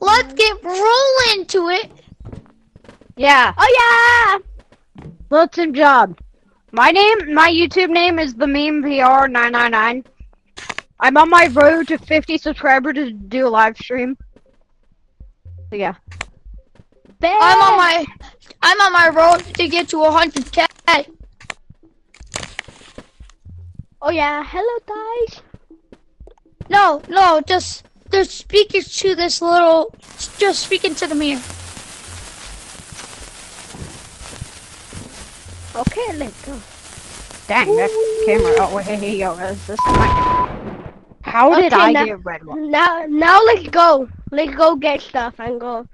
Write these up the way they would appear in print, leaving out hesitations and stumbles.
Let's get rolling to it. Yeah. Oh yeah. Listen, job. My YouTube name is the Meme VR 999. I'm on my road to 50 subscribers to do a live stream. So yeah. I'm on my road to get to 100K. Oh yeah, hello guys. No, just speaking to this little, just speaking to the mirror. Okay, let's go. Dang, that camera. Oh, wait, yo, is this my camera? How did I get a red one? Now let's go. Let's go get stuff and go.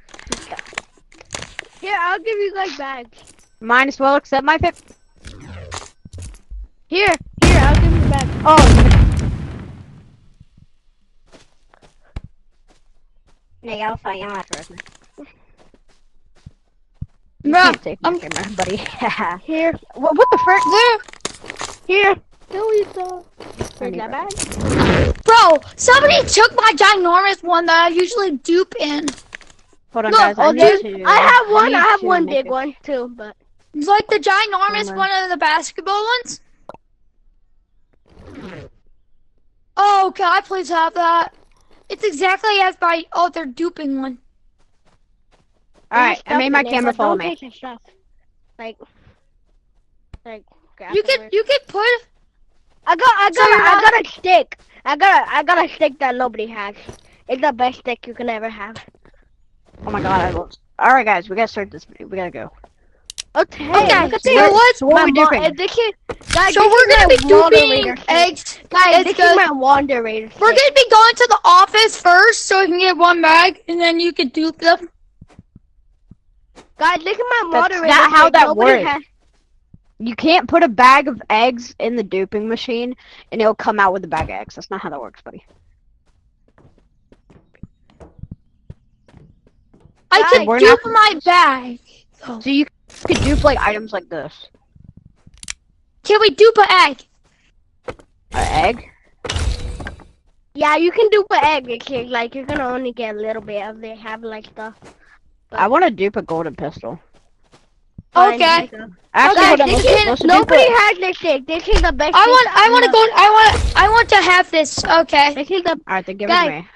Here, I'll give you guys bags. Mine as well, except my pick. Here, I'll give you bags. Oh, Nick, I'll find you out first. you Bro, can't take my camera, buddy. Here, what the frick? here. Here we go. I need That red. bag. Bro, somebody took my ginormous one that I usually dupe in. Hold on, Look, guys. Oh, I have to one make big it. one too, but It's like the ginormous Hold on. one of the basketball ones. Oh, can I please have that? It's exactly as my other duping one. Alright, I made my camera follow Don't me. take your stuff. Like grab You it. can put. I got a stick. I got a stick that nobody has. It's the best stick you can ever have. Oh my god, I lost. Alright, guys, we gotta start this video. We gotta go. Okay. Okay, look at so this. what's So what are we My doing? guys, So this we're is gonna my be duping moderator stick. eggs. Guys, It's this good. is my moderator stick. We're gonna be going to the office first, so we can get one bag, and then you can dupe them. Guys, look at my That's moderator not how stick. that Nobody works. has- You can't put a bag of eggs in the duping machine and it'll come out with a bag of eggs. That's not how that works, buddy. I Guys, can we're dupe not- my bag. So you could dupe like items like this. Can we dupe an egg? An egg? Yeah, you can dupe an egg. Like you're gonna only get a little bit of they have like stuff. I want to dupe a golden pistol. Fine, Okay. let's go. Actually, Guys, hold on, this let's- is- let's dupe nobody it. has this stick. This is the best. I stick want to have this. Okay. This is the. Alright, then give it Guys. to me.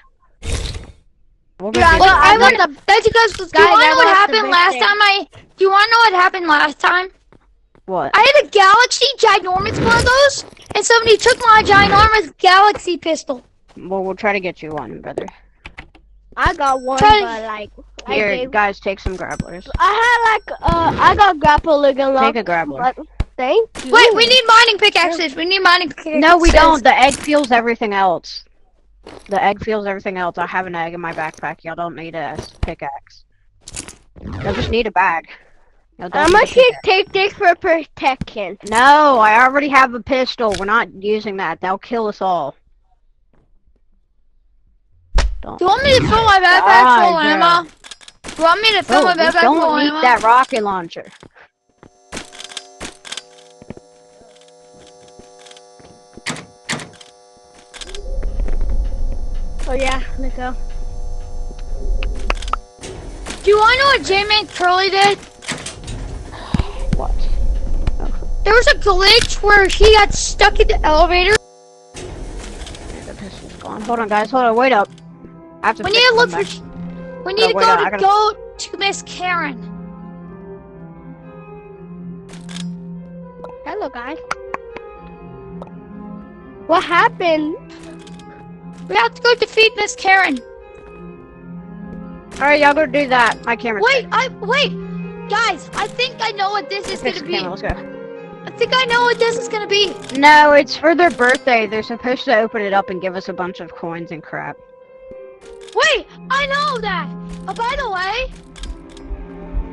We'll Yeah, go Well, dupe I it. want the- that's because. Do you Guys, want to I know what want the happened big last thing. time? Do you want to know what happened last time? What? I had a Galaxy ginormous one of those, and somebody took my ginormous Galaxy pistol. Well, we'll try to get you one, brother. I got one, Try- but like. I Here, gave- guys, take some grapplers. I had I got grapple looking Take a grappler. But thank you. Wait, we need mining pickaxes. We need mining pickaxes. No, we don't. The egg feels everything else. The egg feels everything else. I have an egg in my backpack. Y'all don't need a pickaxe. Y'all just need a bag. Y'all don't I'm need a gonna pickaxe. take this for protection. No, I already have a pistol. We're not using that. They'll kill us all. Don't. Do you want me to fill my backpack full of God, ammo? Do you want me to fill No, my we backpack full don't of need ammo? that rocket launcher. Oh yeah, let's go. Do you want to know what J-Man Curly did? What? There was a glitch where he got stuck in the elevator. The pistol's gone. Hold on, guys. Hold on. Wait up. I have to We fix need to look them for. back. We need to wait, go I to gotta- go to Miss Karen. Hello guys. What happened? We have to go defeat Miss Karen. Alright, y'all go do that. My camera's Wait, guys, I think I know what this is fix gonna the be. camera. Let's go. I think I know what this is gonna be. No, it's for their birthday. They're supposed to open it up and give us a bunch of coins and crap. Wait, I know that. Oh, by the way,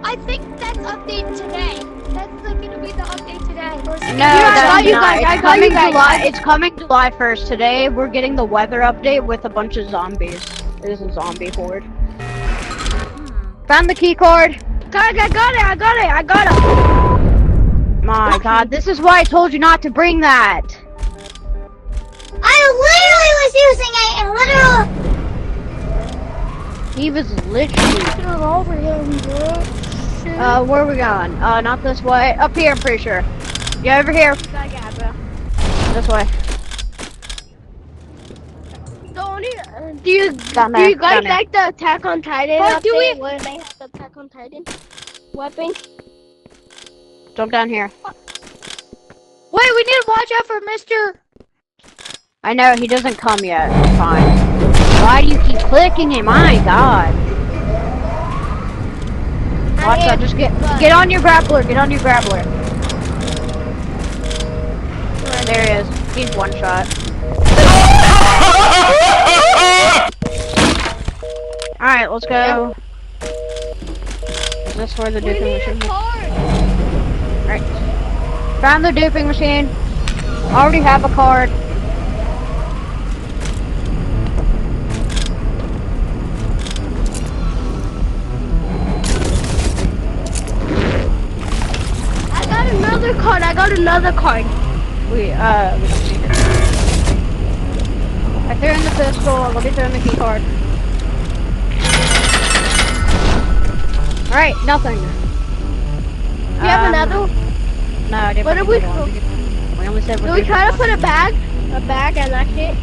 I think that's update today. That's like gonna be the update today. Or is it- No, I that's got you not. guys, I It's got you coming guys. July. It's coming July 1st. Today, we're getting the weather update with a bunch of zombies. There's a zombie horde. Found the key card. Guys, I got it. My God, this is why I told you not to bring that. I literally was using a literal. He was literally. Get over here, bro. Where are we going? Not this way. Up here, I'm pretty sure. Yeah, over here. Yeah, bro. This way. Do you Down do there, you guys down there. like the Attack on Titan But do update we- where they have the Attack on Titan weapon? Jump down here. Wait, we need to watch out for Mr. I know, he doesn't come yet. It's fine. Why do you keep clicking him? My god. Watch out, just get on your grappler, get on your grappler. There he is. He's one shot. Alright, let's go. Is this where the duping machine is? Right. Found the duping machine. Already have a card. I got another card. We don't need it. I threw in the pistol, let me throw in the key card. Alright, nothing. Do you have another one? No, I didn't. What bring did we another one. We only said Do we're we doing try to one. put a bag and that's it?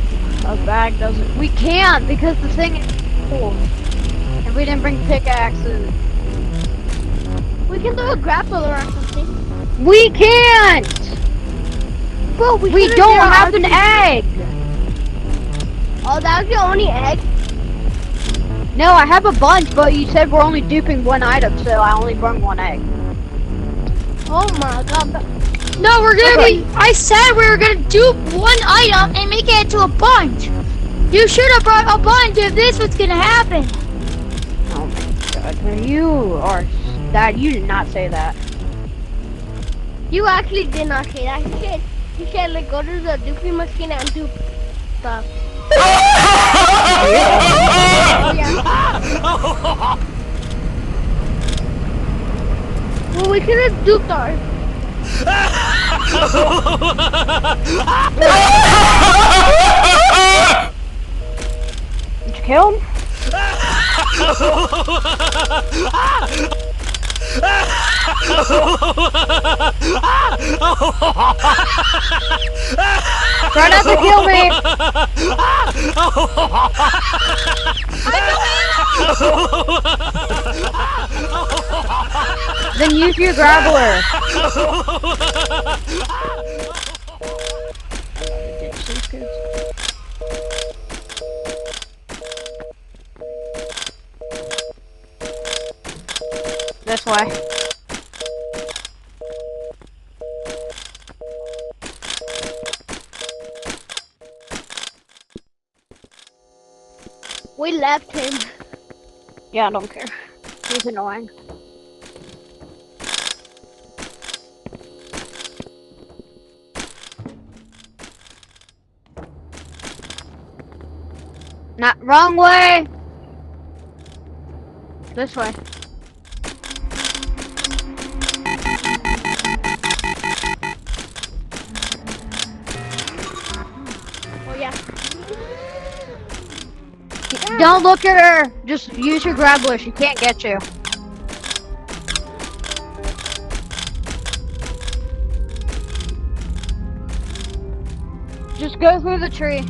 A bag doesn't. We can't because the thing is cool. And we didn't bring pickaxes. We can do a grappler or something. We can't! Bro, We could've don't done have an our- egg! Oh, that was the only egg? No, I have a bunch, but you said we're only duping one item, so I only brought one egg. Oh my god. No, we're gonna be. I said we were gonna dupe one item and make it into a bunch. You should have brought a bunch if this was gonna happen. Oh my god, you are. That you did not say that. You actually did not say that. You said like go to the duping machine and dupe stuff. Oh, yeah. Well, we could have duped ours. Did you kill him? Try not to kill me! Then use your grappler. This way. We left him. Yeah, I don't care. He's annoying. Not wrong way. This way. Oh yeah. Don't look at her. Just use your grappler. She can't get you. Just go through the tree.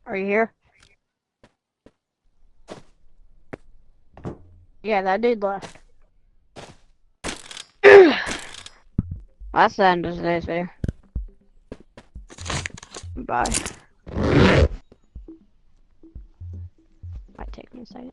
Are you here? Yeah, that dude left. That's the end of today's video. Bye. Might take me a second.